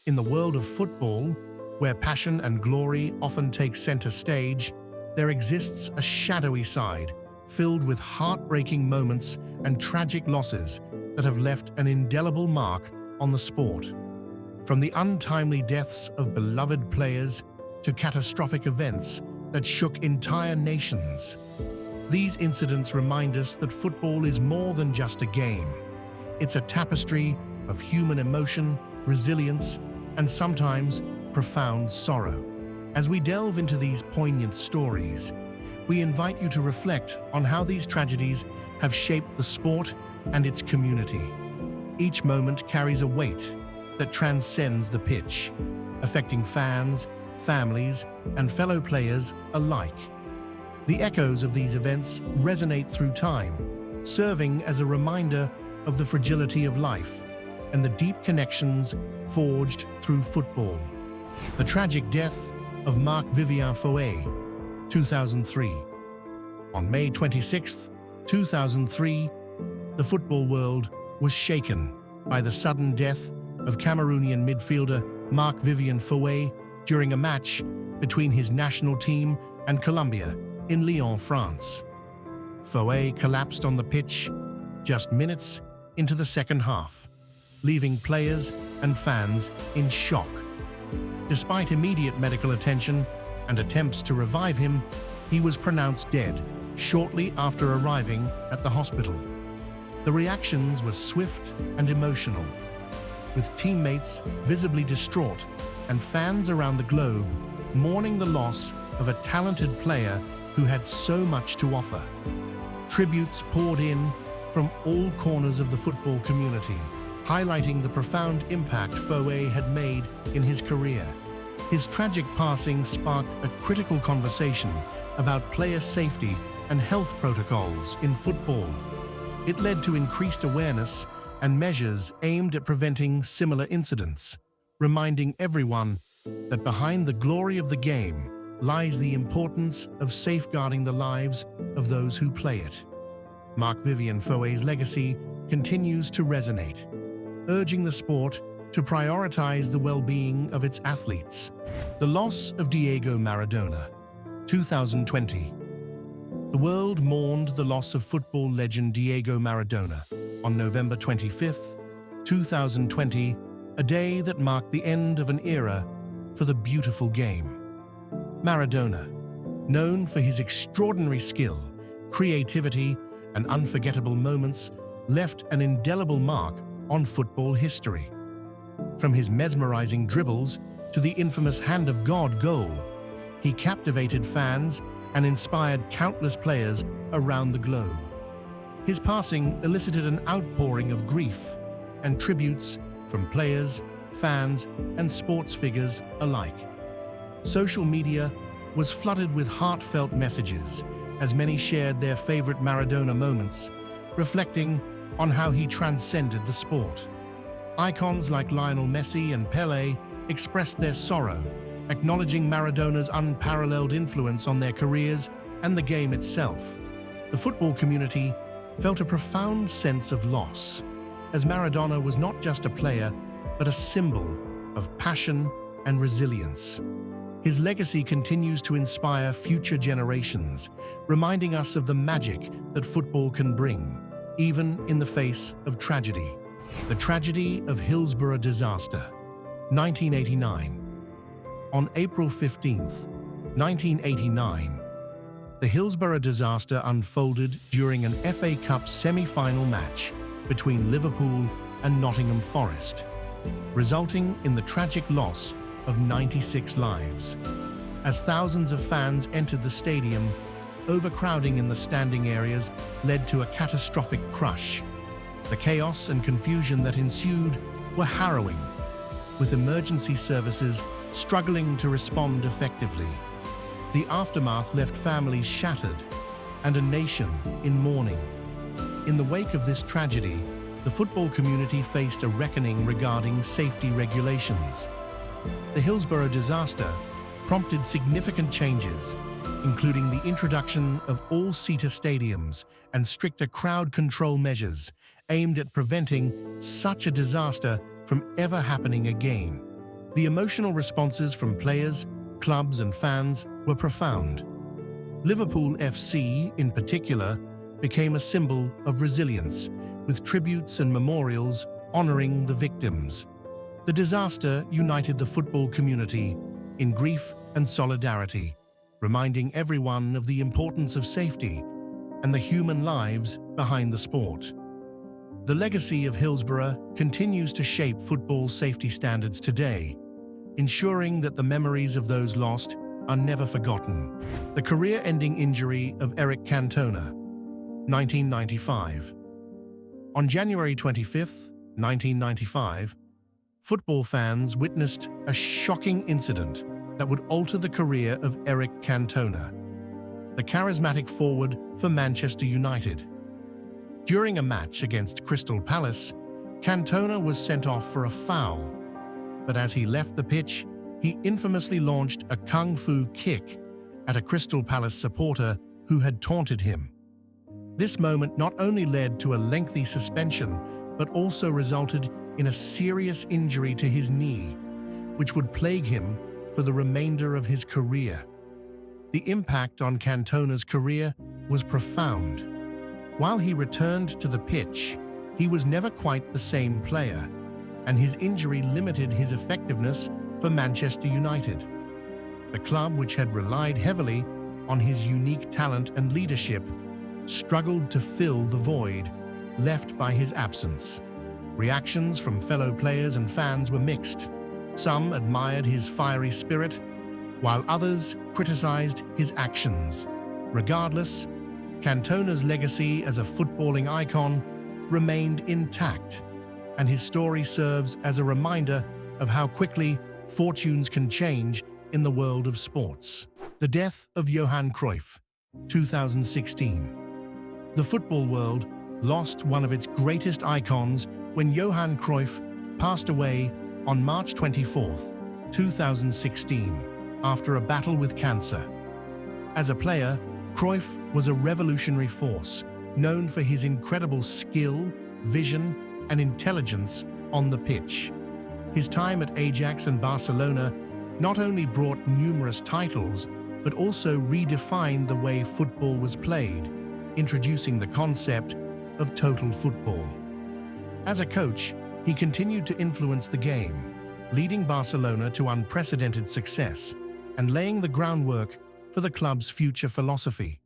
In the world of football, where passion and glory often take center stage, there exists a shadowy side filled with heartbreaking moments and tragic losses that have left an indelible mark on the sport. From the untimely deaths of beloved players to catastrophic events that shook entire nations, these incidents remind us that football is more than just a game. It's a tapestry of human emotion, resilience, and sometimes profound sorrow. As we delve into these poignant stories, we invite you to reflect on how these tragedies have shaped the sport and its community. Each moment carries a weight that transcends the pitch, affecting fans, families, and fellow players alike. The echoes of these events resonate through time, serving as a reminder of the fragility of life and the deep connections forged through football. The tragic death of Marc-Vivien Foé, 2003. On May 26, 2003, the football world was shaken by the sudden death of Cameroonian midfielder Marc-Vivien Foé during a match between his national team and Colombia in Lyon, France. Foé collapsed on the pitch just minutes into the second half, leaving players and fans in shock. Despite immediate medical attention and attempts to revive him, he was pronounced dead shortly after arriving at the hospital. The reactions were swift and emotional, with teammates visibly distraught and fans around the globe mourning the loss of a talented player who had so much to offer. Tributes poured in from all corners of the football community, highlighting the profound impact Foé had made in his career. His tragic passing sparked a critical conversation about player safety and health protocols in football. It led to increased awareness and measures aimed at preventing similar incidents, reminding everyone that behind the glory of the game lies the importance of safeguarding the lives of those who play it. Marc-Vivien Foé's legacy continues to resonate, urging the sport to prioritize the well-being of its athletes. The loss of Diego Maradona, 2020. The world mourned the loss of football legend Diego Maradona on November 25, 2020, a day that marked the end of an era for the beautiful game. Maradona, known for his extraordinary skill, creativity, and unforgettable moments, left an indelible mark on football history. From his mesmerizing dribbles to the infamous Hand of God goal, he captivated fans and inspired countless players around the globe. His passing elicited an outpouring of grief and tributes from players, fans, and sports figures alike. Social media was flooded with heartfelt messages as many shared their favorite Maradona moments, reflecting on how he transcended the sport. Icons like Lionel Messi and Pelé expressed their sorrow, acknowledging Maradona's unparalleled influence on their careers and the game itself. The football community felt a profound sense of loss, as Maradona was not just a player, but a symbol of passion and resilience. His legacy continues to inspire future generations, reminding us of the magic that football can bring, even in the face of tragedy. The tragedy of Hillsborough disaster, 1989. On April 15, 1989, the Hillsborough disaster unfolded during an FA Cup semi-final match between Liverpool and Nottingham Forest, resulting in the tragic loss of 96 lives. As thousands of fans entered the stadium, overcrowding in the standing areas led to a catastrophic crush. The chaos and confusion that ensued were harrowing, with emergency services struggling to respond effectively. The aftermath left families shattered and a nation in mourning. In the wake of this tragedy, the football community faced a reckoning regarding safety regulations. The Hillsborough disaster prompted significant changes, including the introduction of all-seater stadiums and stricter crowd control measures aimed at preventing such a disaster from ever happening again. The emotional responses from players, clubs and fans were profound. Liverpool FC, in particular, became a symbol of resilience, with tributes and memorials honoring the victims. The disaster united the football community in grief and solidarity, reminding everyone of the importance of safety and the human lives behind the sport. The legacy of Hillsborough continues to shape football safety standards today, ensuring that the memories of those lost are never forgotten. The career-ending injury of Eric Cantona, 1995. On January 25, 1995, football fans witnessed a shocking incident that would alter the career of Eric Cantona, the charismatic forward for Manchester United. During a match against Crystal Palace, Cantona was sent off for a foul, but as he left the pitch, he infamously launched a kung fu kick at a Crystal Palace supporter who had taunted him. This moment not only led to a lengthy suspension, but also resulted in a serious injury to his knee, which would plague him for the remainder of his career. The impact on Cantona's career was profound. While he returned to the pitch, he was never quite the same player, and his injury limited his effectiveness for Manchester United. The club, which had relied heavily on his unique talent and leadership, struggled to fill the void left by his absence. Reactions from fellow players and fans were mixed. Some admired his fiery spirit, while others criticized his actions. Regardless, Cantona's legacy as a footballing icon remained intact, and his story serves as a reminder of how quickly fortunes can change in the world of sports. The death of Johan Cruyff, 2016. The football world lost one of its greatest icons when Johan Cruyff passed away on March 24, 2016, after a battle with cancer. As a player, Cruyff was a revolutionary force, known for his incredible skill, vision, and intelligence on the pitch. His time at Ajax and Barcelona not only brought numerous titles, but also redefined the way football was played, introducing the concept of total football. As a coach, he continued to influence the game, leading Barcelona to unprecedented success and laying the groundwork for the club's future philosophy.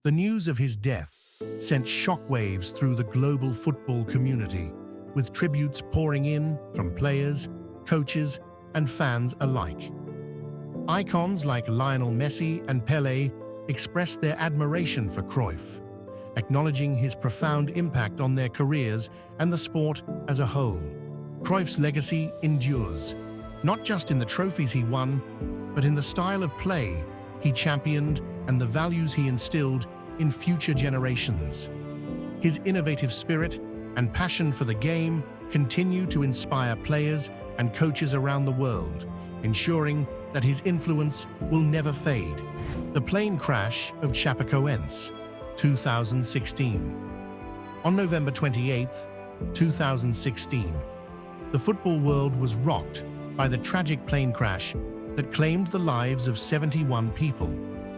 The news of his death sent shockwaves through the global football community, with tributes pouring in from players, coaches, and fans alike. Icons like Lionel Messi and Pelé expressed their admiration for Cruyff, acknowledging his profound impact on their careers and the sport as a whole. Cruyff's legacy endures, not just in the trophies he won, but in the style of play he championed and the values he instilled in future generations. His innovative spirit and passion for the game continue to inspire players and coaches around the world, ensuring that his influence will never fade. The plane crash of Chapecoense, 2016. On November 28, 2016, the football world was rocked by the tragic plane crash that claimed the lives of 71 people,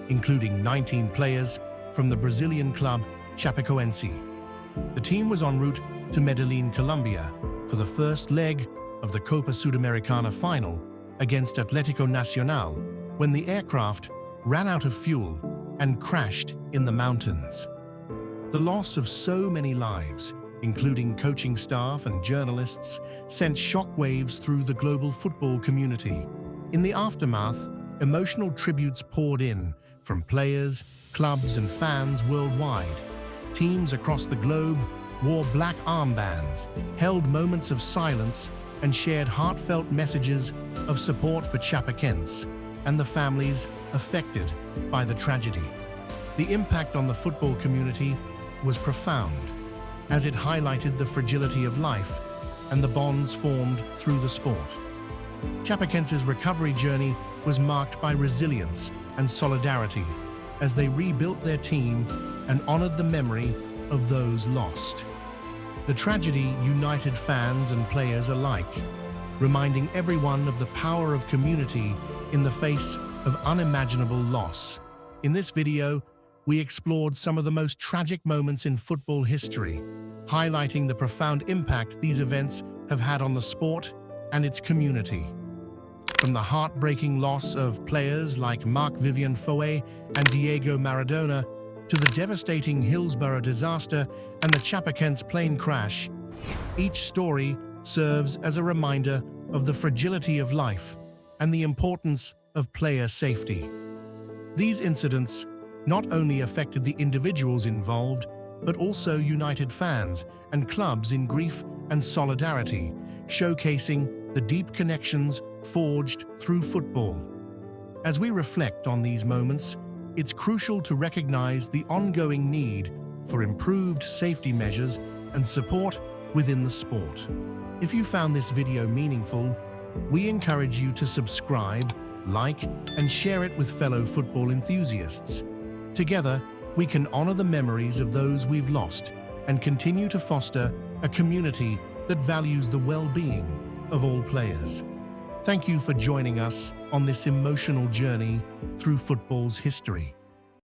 including 19 players from the Brazilian club Chapecoense. The team was en route to Medellin, Colombia, for the first leg of the Copa Sudamericana final against Atlético Nacional when the aircraft ran out of fuel and crashed in the mountains. The loss of so many lives, including coaching staff and journalists, sent shockwaves through the global football community. In the aftermath, emotional tributes poured in from players, clubs, and fans worldwide. Teams across the globe wore black armbands, held moments of silence, and shared heartfelt messages of support for Chapecoense and the families affected by the tragedy. The impact on the football community was profound, as it highlighted the fragility of life and the bonds formed through the sport. Chapecoense's recovery journey was marked by resilience and solidarity as they rebuilt their team and honored the memory of those lost. The tragedy united fans and players alike, reminding everyone of the power of community in the face of unimaginable loss. In this video, we explored some of the most tragic moments in football history, highlighting the profound impact these events have had on the sport and its community. From the heartbreaking loss of players like Marc-Vivien Foé and Diego Maradona to the devastating Hillsborough disaster and the Chapecoense plane crash, each story serves as a reminder of the fragility of life and the importance of player safety. These incidents not only affected the individuals involved, but also united fans and clubs in grief and solidarity, showcasing the deep connections forged through football. As we reflect on these moments, it's crucial to recognize the ongoing need for improved safety measures and support within the sport. If you found this video meaningful, we encourage you to subscribe, like, and share it with fellow football enthusiasts. Together, we can honor the memories of those we've lost and continue to foster a community that values the well-being of all players. Thank you for joining us on this emotional journey through football's history.